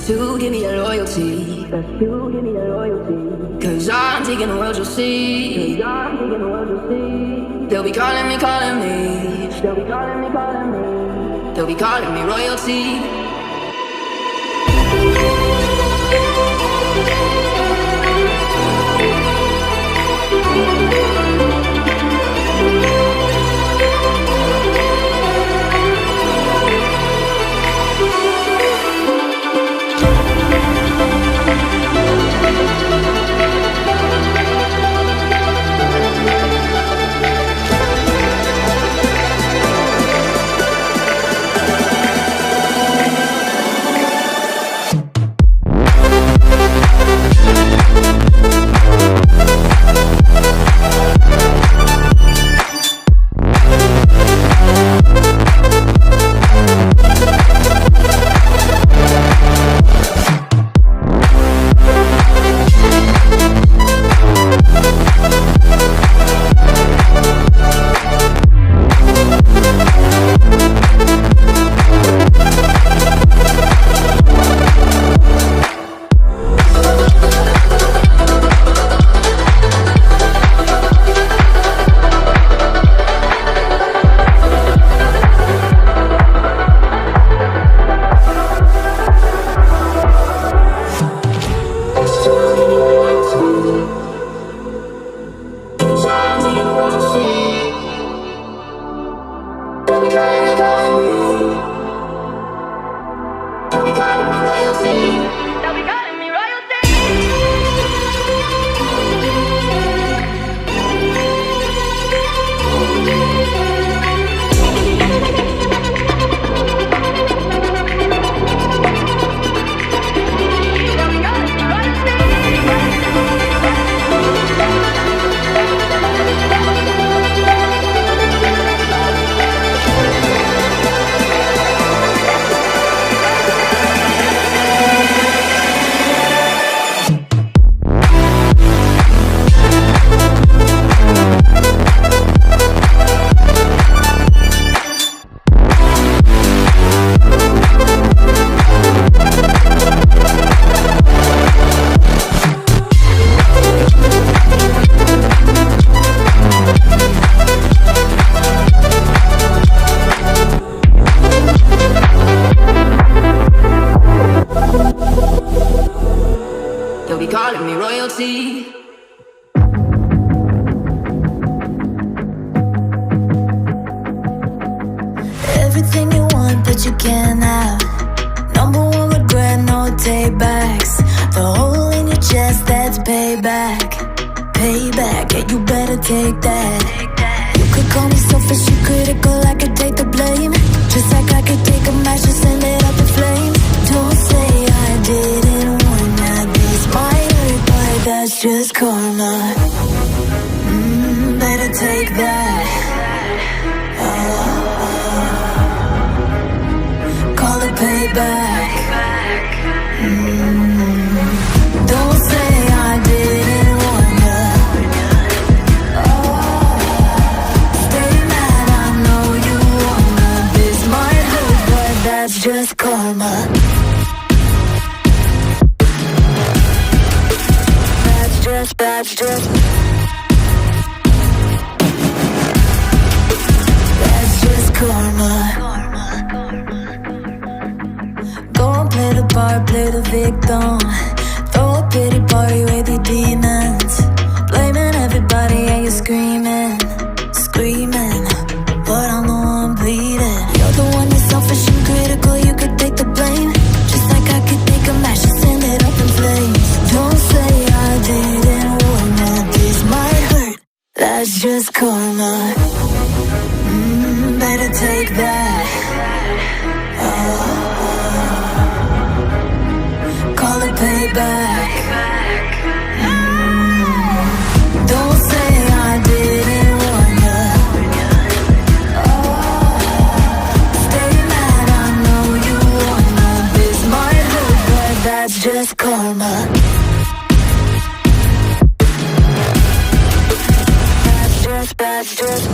Best to give me your loyalty. Best to give me your loyalty. Cause I'm taking the world, you'll see. Cause I'm taking the world, you'll see. They'll be calling me, calling me. They'll be calling me, calling me. They'll be calling me royalty. Everything you want, but you can't have. Number one regret, no takebacks. The hole in your chest, that's payback. Payback, yeah, you better take that. You could call me selfish, you critical, I could take the blame. Just like I could take a match and send it up in flames. Don't say I didn't warn that this might hurt, but that's just karma. Better take that. Call it payback. Don't say I didn't warn ya. Stay mad, I know you wanna. This might hurt, but that's just karma. That's just karma. Go and play the part, play the victim. Throw a pity party with your demons. Blaming everybody and you're screaming, screaming, but I'm the one bleeding. You're the one that's selfish and critical, you could take the blame. Just like I could take a match and send it up in flames. Don't say I didn't warn ya, this might hurt, that's just karma. Better take that. Call it payback. Don't say I didn't warn ya. Stay mad, I know you wanna. This might hurt, but that's just karma. That's just